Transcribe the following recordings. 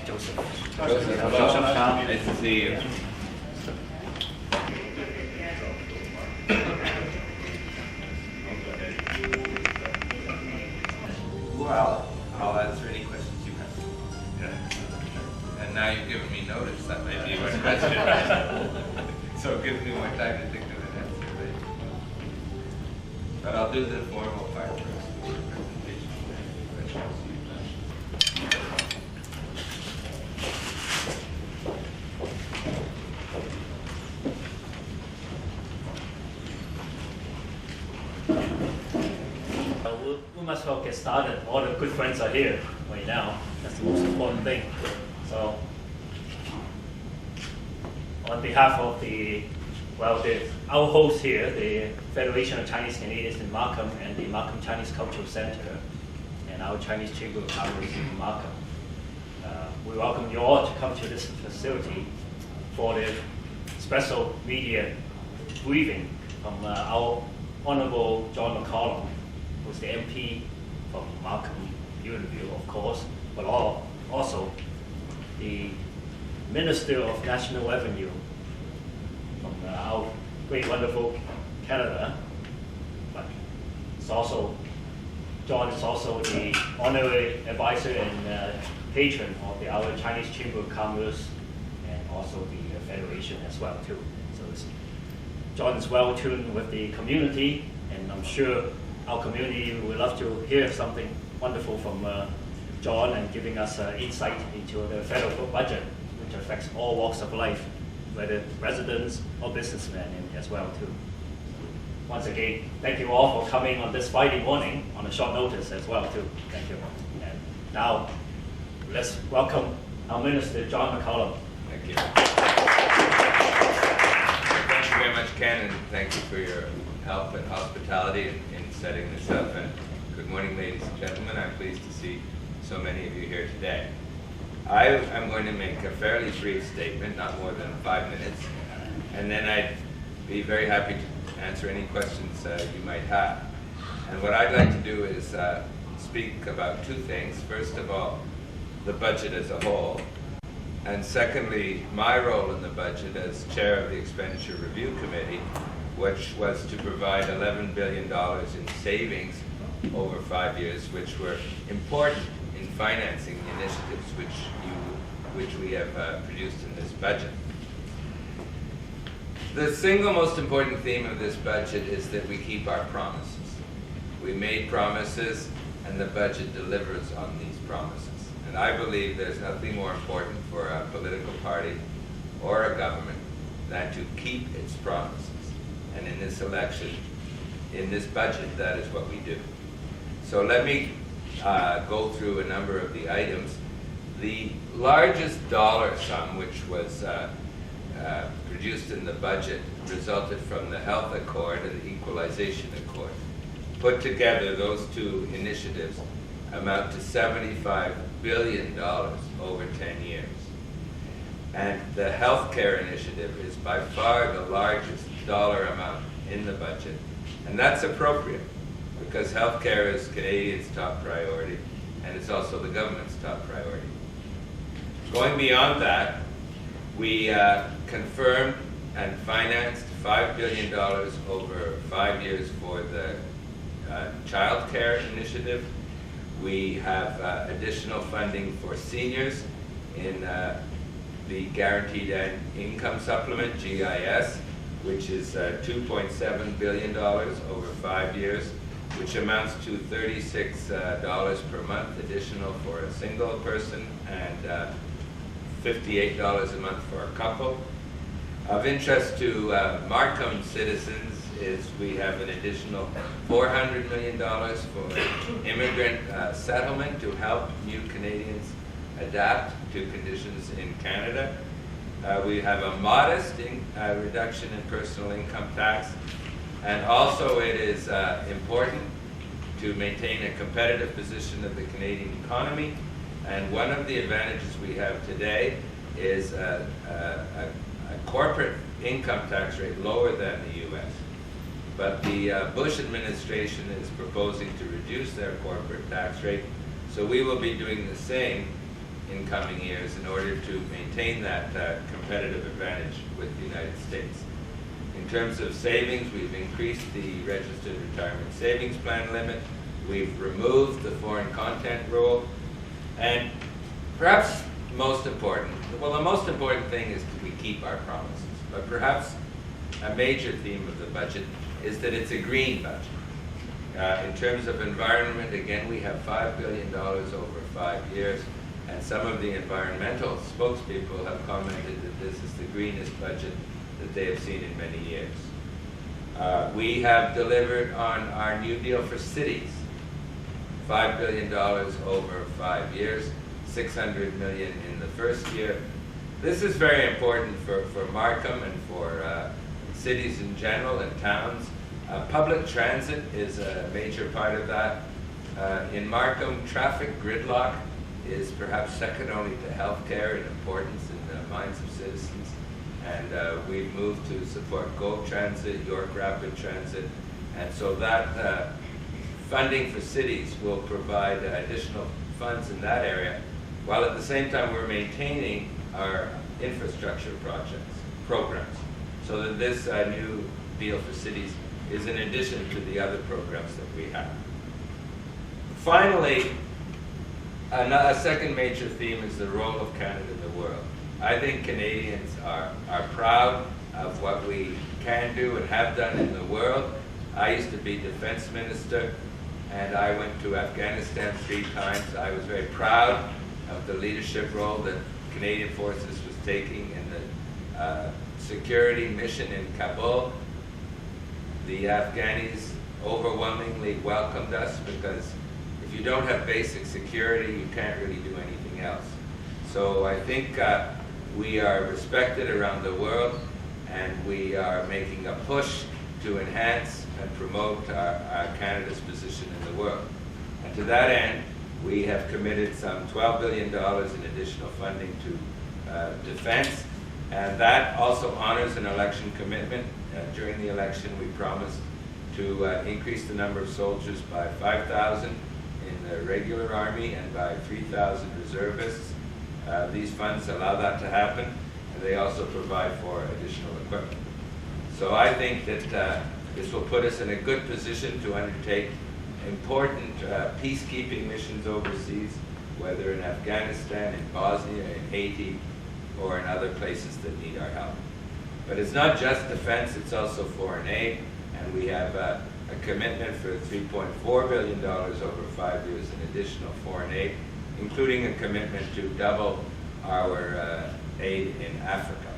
Joseph. Joseph, hello. Nice to see you. Well, I'll answer any questions you have. Yeah. And now you've given me notice that may be one question. So it gives me more time to think of an answer later. But I'll do the formal part first, the presentation. We must well get started. All the good friends are here right now. That's the most important thing. So, on behalf of our host here, the Federation of Chinese Canadians in Markham and the Markham Chinese Cultural Center, and our Chinese Chamber of Commerce in Markham, we welcome you all to come to this facility for the special media briefing from our Honorable John McCallum, who's the MP from Markham Unionville, of course, but also the Minister of National Revenue from our great, wonderful Canada. But John is also the honorary advisor and patron of our Chinese Chamber of Commerce and also the Federation as well too. So John is well tuned with the community, and I'm sure our community would love to hear something wonderful from John and giving us insight into the federal budget, which affects all walks of life, whether residents or businessmen as well too. Once again, thank you all for coming on this Friday morning on a short notice as well too. Thank you. And now, let's welcome our Minister, John McCallum. Thank you. Thank you very much, Ken, and thank you for your help and hospitality in setting this up. And good morning, ladies and gentlemen. I'm pleased to see so many of you here today. I'm going to make a fairly brief statement, not more than 5 minutes, and then I'd be very happy to answer any questions you might have. And what I'd like to do is speak about two things. First of all, the budget as a whole, and secondly, my role in the budget as chair of the Expenditure Review Committee, which was to provide $11 billion in savings over 5 years, which were important in financing the initiatives which we have produced in this budget. The single most important theme of this budget is that we keep our promises. We made promises, and the budget delivers on these promises. And I believe there's nothing more important for a political party or a government than to keep its promises. And in this election, in this budget, that is what we do. So let me go through a number of the items. The largest dollar sum which was produced in the budget resulted from the Health Accord and the Equalization Accord. Put together, those two initiatives amount to $75 billion over 10 years. And the healthcare initiative is by far the largest dollar amount in the budget. And that's appropriate, because healthcare is Canadians' top priority, and it's also the government's top priority. Going beyond that, we confirmed and financed $5 billion over 5 years for the child care initiative. We have additional funding for seniors in the Guaranteed Income Supplement, GIS, which is $2.7 billion over 5 years, which amounts to $36 per month additional for a single person and $58 a month for a couple. Of interest to Markham citizens is we have an additional $400 million for immigrant settlement to help new Canadians adapt to conditions in Canada. We have a modest reduction in personal income tax, and also it is important to maintain a competitive position of the Canadian economy. And one of the advantages we have today is a corporate income tax rate lower than the U.S. But the Bush administration is proposing to reduce their corporate tax rate, so we will be doing the same in coming years in order to maintain that competitive advantage with the United States. In terms of savings, we've increased the registered retirement savings plan limit. We've removed the foreign content rule. And perhaps most important, well, the most important thing is that we keep our promises. But perhaps a major theme of the budget is that it's a green budget. In terms of environment, again, we have $5 billion over 5 years. And some of the environmental spokespeople have commented that this is the greenest budget that they have seen in many years. We have delivered on our New Deal for cities, $5 billion over 5 years, $600 million in the first year. This is very important for Markham and for cities in general and towns. Public transit is a major part of that. In Markham, traffic gridlock is perhaps second only to healthcare in importance in the minds of citizens. And we've moved to support GO Transit, York Rapid Transit, and so that funding for cities will provide additional funds in that area, while at the same time we're maintaining our infrastructure programs, so that this new deal for cities is in addition to the other programs that we have. Finally, a second major theme is the role of Canada in the world. I think Canadians are proud of what we can do and have done in the world. I used to be defense minister, and I went to Afghanistan 3 times. I was very proud of the leadership role that Canadian Forces was taking in the security mission in Kabul. The Afghanis overwhelmingly welcomed us because if you don't have basic security, you can't really do anything else. So I think we are respected around the world, and we are making a push to enhance and promote our Canada's position in the world. And to that end, we have committed some $12 billion in additional funding to defense, and that also honors an election commitment. During the election, we promised to increase the number of soldiers by 5,000 in the regular army and by 3,000 reservists. These funds allow that to happen, and they also provide for additional equipment. So I think that this will put us in a good position to undertake important peacekeeping missions overseas, whether in Afghanistan, in Bosnia, in Haiti, or in other places that need our help. But it's not just defense, it's also foreign aid, and we have a commitment for $3.4 billion over 5 years in additional foreign aid, including a commitment to double our aid in Africa.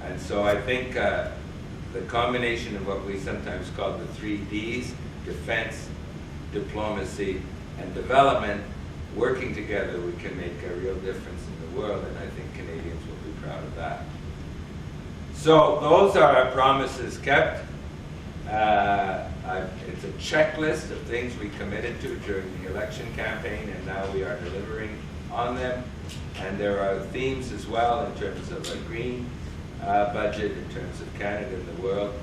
And so I think the combination of what we sometimes call the 3 Ds, defense, diplomacy, and development, working together, we can make a real difference in the world, and I think Canadians will be proud of that. So those are our promises kept. It's a checklist of things we committed to during the election campaign, and now we are delivering on them. And there are themes as well in terms of a green budget, in terms of Canada and the world,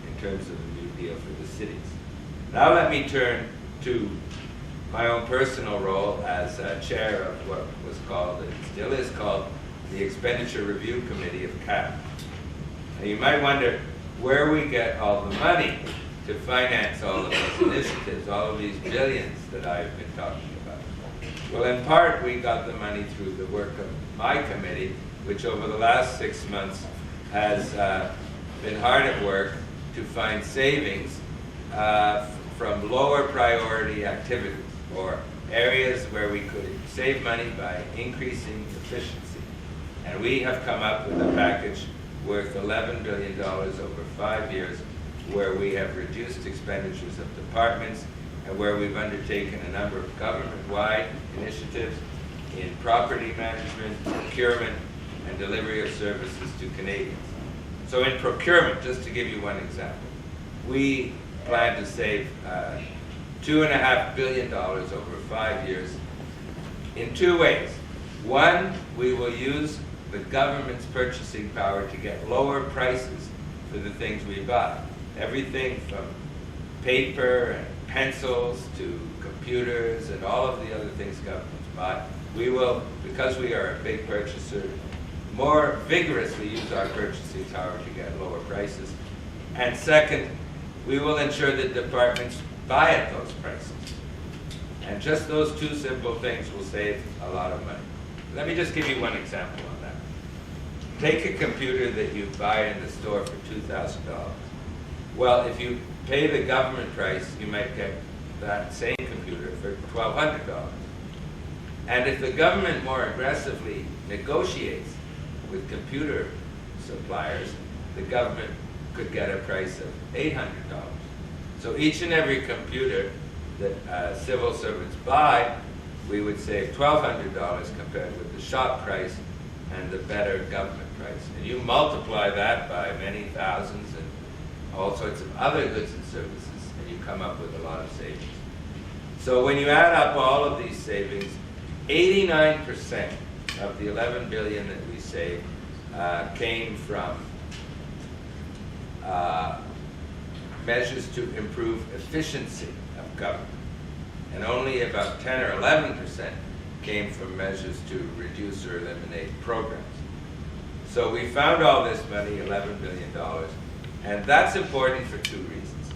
in terms of a new deal for the cities. Now let me turn to my own personal role as chair of what was called, and still is called, the Expenditure Review Committee of Cabinet. Now you might wonder where we get all the money to finance all of these initiatives, all of these billions that I've been talking about. Well, in part, we got the money through the work of my committee, which over the last 6 months has been hard at work to find savings from lower priority activities, or areas where we could save money by increasing efficiency. And we have come up with a package worth $11 billion over 5 years, where we have reduced expenditures of departments and where we've undertaken a number of government-wide initiatives in property management, procurement, and delivery of services to Canadians. So in procurement, just to give you one example, we plan to save $2.5 billion over 5 years in 2 ways. One, we will use the government's purchasing power to get lower prices for the things we buy. Everything from paper and pencils to computers and all of the other things governments buy. we will, because we are a big purchaser, more vigorously use our purchasing power to get lower prices. And second, we will ensure that departments buy at those prices. And just those two simple things will save a lot of money. Let me just give you one example on that. Take a computer that you buy in the store for $2,000. Well, if you pay the government price, you might get that same computer for $1,200. And if the government more aggressively negotiates with computer suppliers, the government could get a price of $800. So each and every computer that civil servants buy, we would save $1,200 compared with the shop price and the better government price. And you multiply that by many thousands and all sorts of other goods and services, and you come up with a lot of savings. So when you add up all of these savings, 89% of the $11 billion that we saved came from measures to improve efficiency of government. And only about 10 or 11% came from measures to reduce or eliminate programs. So we found all this money, $11 billion, and that's important for two reasons.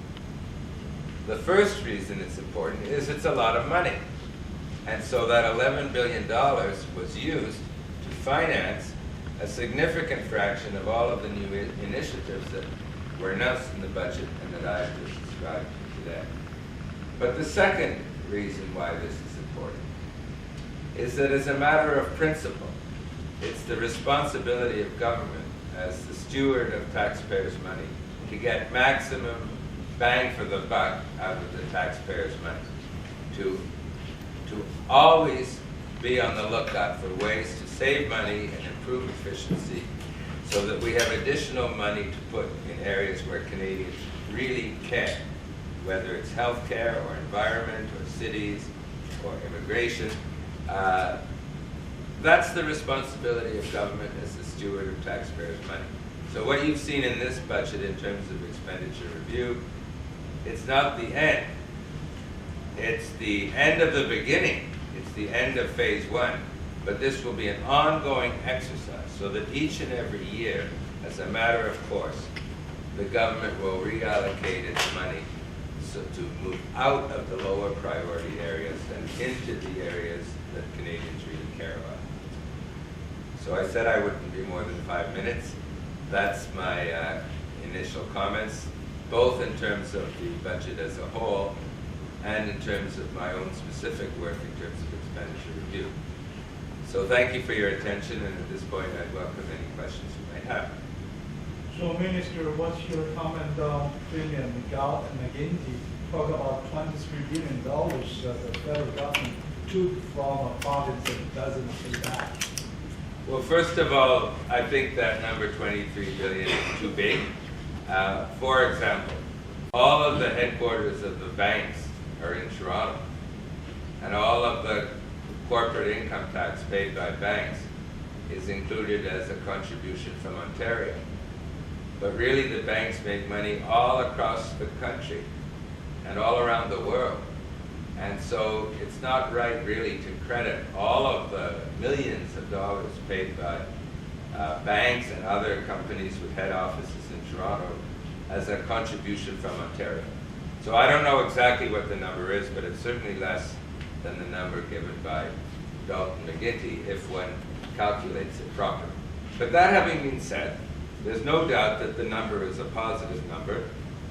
The first reason it's important is it's a lot of money. And so that $11 billion was used to finance a significant fraction of all of the new initiatives that were announced in the budget and that I have just described today. But the second reason why this is important is that as a matter of principle, it's the responsibility of government as the steward of taxpayers' money to get maximum bang for the buck out of the taxpayers' money, to always be on the lookout for ways to save money and improve efficiency so that we have additional money to put in areas where Canadians really care, whether it's healthcare or environment or cities or immigration. That's the responsibility of government as the steward of taxpayers' money. So what you've seen in this budget in terms of expenditure review, it's not the end. It's the end of the beginning. It's the end of phase one. But this will be an ongoing exercise so that each and every year, as a matter of course, the government will reallocate its money so to move out of the lower priority areas and into the areas that Canadians really care about. So I said I wouldn't be more than 5 minutes. That's my initial comments, both in terms of the budget as a whole and in terms of my own specific work in terms of expenditure review. So thank you for your attention, and at this point I'd welcome any questions you may have. So Minister, what's your comment on Premier McCallum and McGuinty talk about $23 billion that the federal government took from a province that doesn't pay back? Well, first of all, I think that number 23 billion is too big. For example, all of the headquarters of the banks are in Toronto, and all of the corporate income tax paid by banks is included as a contribution from Ontario. But really the banks make money all across the country and all around the world. And so it's not right really to credit all of the millions of dollars paid by banks and other companies with head offices in Toronto as a contribution from Ontario. So I don't know exactly what the number is, but it's certainly less than the number given by Dalton McGuinty if one calculates it properly. But that having been said, there's no doubt that the number is a positive number,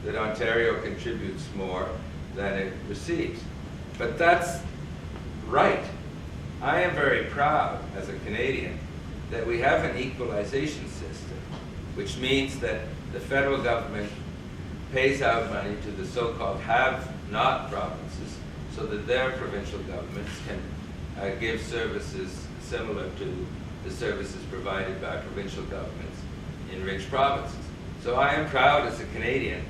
that Ontario contributes more than it receives. But that's right. I am very proud as a Canadian that we have an equalization system, which means that the federal government pays out money to the so-called have-not provinces so that their provincial governments can give services similar to the services provided by provincial governments in rich provinces. So I am proud as a Canadian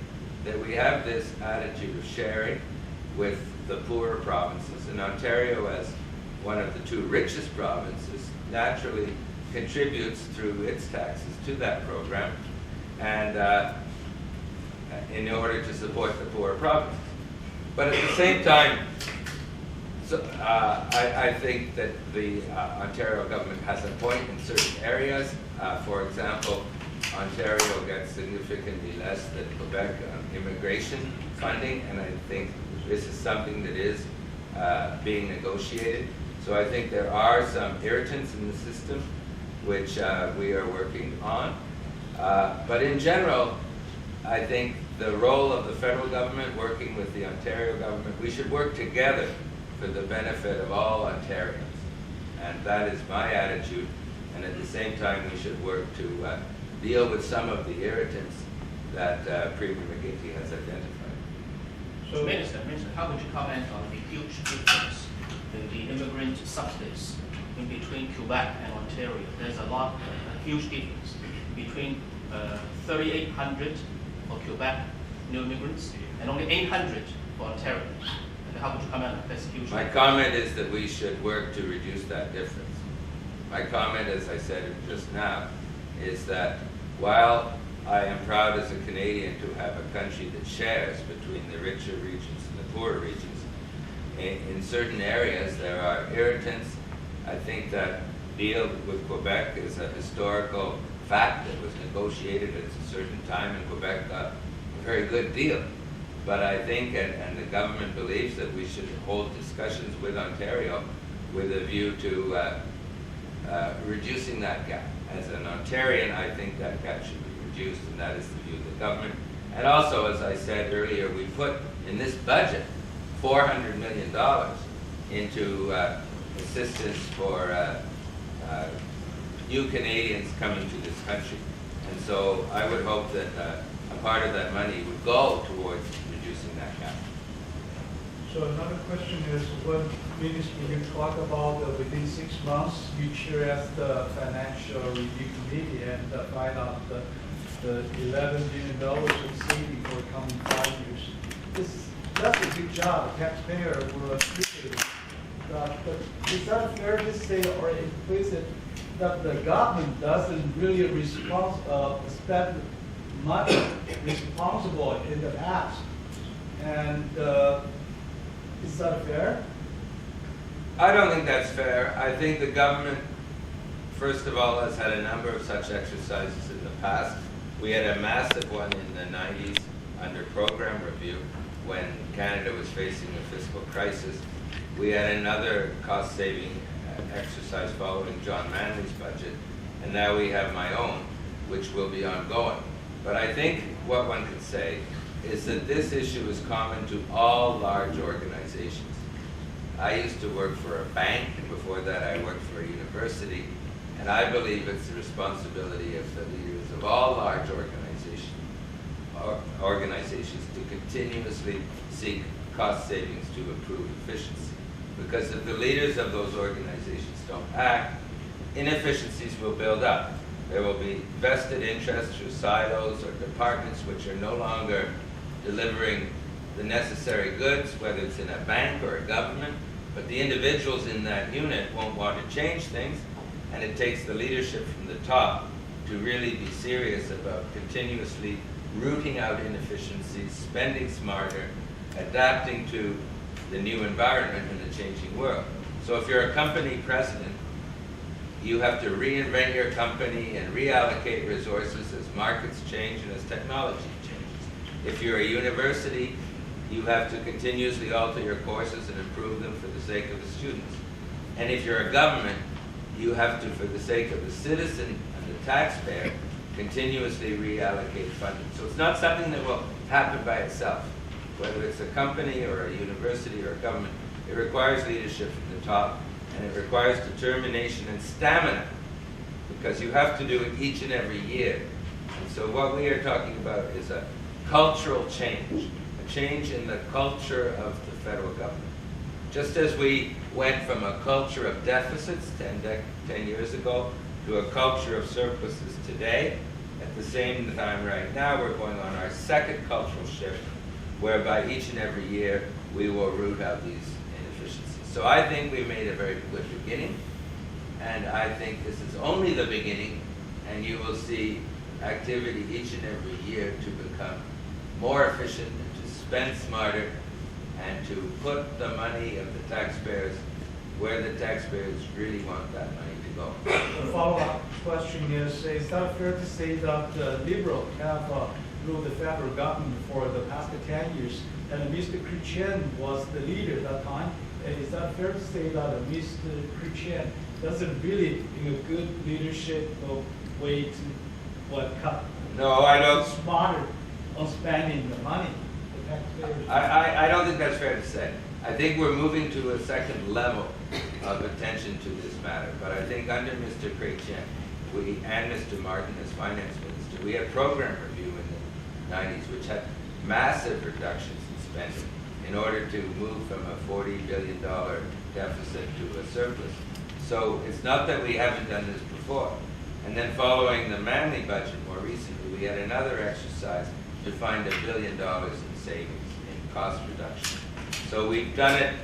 that we have this attitude of sharing with the poorer provinces, and Ontario, as one of the two richest provinces, naturally contributes through its taxes to that program, and in order to support the poorer provinces. But at the same time, So I think that the Ontario government has a point in certain areas. For example, Ontario gets significantly less than Quebec on immigration funding, and I think this is something that is being negotiated. So I think there are some irritants in the system which we are working on. But in general, I think the role of the federal government working with the Ontario government, we should work together for the benefit of all Ontarians. And that is my attitude. And at the same time, we should work to deal with some of the irritants that Premier McGuinty has identified. So, Minister, how would you comment on the huge difference in the immigrant subsidies in between Quebec and Ontario? There's a huge difference between 3,800 for Quebec new immigrants and only 800 for Ontario. And how would you comment on this huge My comment is that we should work to reduce that difference. My comment, as I said just now, is that while I am proud as a Canadian to have a country that shares between the richer regions and the poorer regions, in certain areas there are irritants. I think that deal with Quebec is a historical fact that was negotiated at a certain time, and Quebec got a very good deal. But I think, and the government believes, that we should hold discussions with Ontario with a view to reducing that gap. As an Ontarian, I think that gap should be reduced, and that is the view of the government. And also, as I said earlier, we put in this budget $400 million into assistance for new Canadians coming to this country. And so I would hope that a part of that money would go towards reducing that gap. So another question is, when Minister, you talk about within 6 months, you chair as the Financial Review Committee and find out the $11 billion in saving for the coming 5 years. That's a good job. The taxpayer will appreciate it. But is that fair to say, or implicit, that the government doesn't really spend money responsible in the past? And is that fair? I don't think that's fair. I think the government, first of all, has had a number of such exercises in the past. We had a massive one in the 90s under program review when Canada was facing a fiscal crisis. We had another cost-saving exercise following John Manley's budget, and now we have my own, which will be ongoing. But I think what one could say is that this issue is common to all large organizations. I used to work for a bank, and before that I worked for a university, and I believe it's the responsibility of the leaders of all large organizations to continuously seek cost savings to improve efficiency. Because if the leaders of those organizations don't act, inefficiencies will build up. There will be vested interests through silos or departments which are no longer delivering the necessary goods, whether it's in a bank or a government, but the individuals in that unit won't want to change things, and it takes the leadership from the top to really be serious about continuously rooting out inefficiencies, spending smarter, adapting to the new environment in the changing world. So if you're a company president, you have to reinvent your company and reallocate resources as markets change and as technology changes. If you're a university, you have to continuously alter your courses and improve them for the sake of the students. And if you're a government, you have to, for the sake of the citizen and the taxpayer, continuously reallocate funding. So it's not something that will happen by itself. Whether it's a company or a university or a government, it requires leadership from the top, and it requires determination and stamina, because you have to do it each and every year. And so what we are talking about is a cultural change, a change in the culture of the federal government. Just as we went from a culture of deficits 10 years ago to a culture of surpluses today, at the same time right now we're going on our second cultural shift, whereby each and every year we will root out these inefficiencies. So I think we made a very good beginning, and I think this is only the beginning, and you will see activity each and every year to become more efficient and to spend smarter and to put the money of the taxpayers where the taxpayers really want that money to go. The follow-up question is that fair to say that Liberals have ruled the federal government for the past 10 years, and Mr. Chrétien was the leader at that time? And is that fair to say that Mr. Chrétien doesn't really, in a good leadership way to cut? No, I don't. Smarter on spending the money, the taxpayers. I don't think that's fair to say. I think we're moving to a second level of attention to this matter. But I think under Mr. Chrétien, and Mr. Martin as finance minister, we had program review in the 90s, which had massive reductions in spending in order to move from a $40 billion deficit to a surplus. So it's not that we haven't done this before. And then following the Manley budget more recently, we had another exercise to find $1 billion in savings, in cost reduction. So we've done it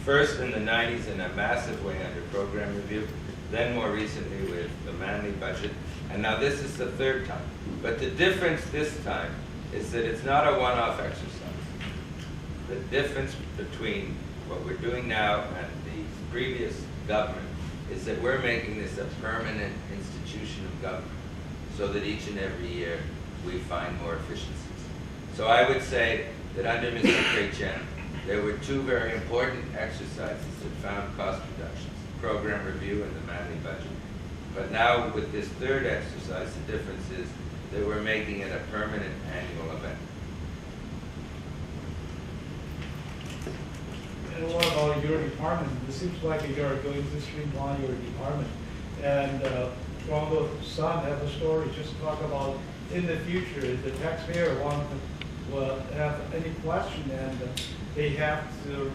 first in the 90s in a massive way under program review, then more recently with the Manley budget, and now this is the third time. But the difference this time is that it's not a one-off exercise. The difference between what we're doing now and the previous government is that we're making this a permanent institution of government so that each and every year we find more efficiencies. So I would say that under Mr. Chrétien, there were two very important exercises that found cost reductions, program review and the Manley budget. But now with this third exercise, the difference is that we're making it a permanent annual event. And what about your department? It seems like you're going to streamline your department. And Toronto Sun have a story just talk about in the future, if the taxpayer want to have any question and they have to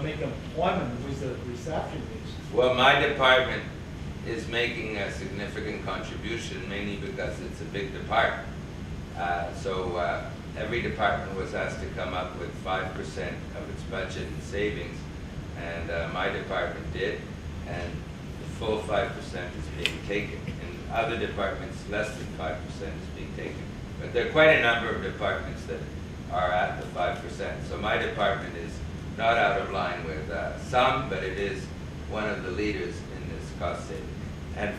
make an appointment with the receptionist. Well, my department is making a significant contribution, mainly because it's a big department. Every department was asked to come up with 5% of its budget in savings, and my department did, and the full 5% is being taken. In other departments, less than 5% is being taken. But there are quite a number of departments that are at the 5%. So my department is not out of line with some, but it is one of the leaders in this cost saving. And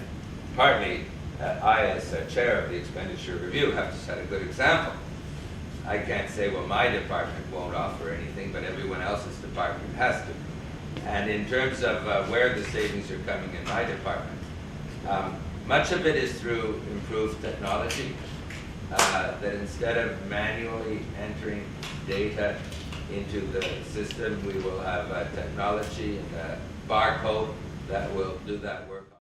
partly, I, as chair of the expenditure review, have to set a good example. I can't say, well, my department won't offer anything, but everyone else's department has to. And in terms of where the savings are coming in my department, much of it is through improved technology, that instead of manually entering data into the system, we will have technology and a barcode that will do that work.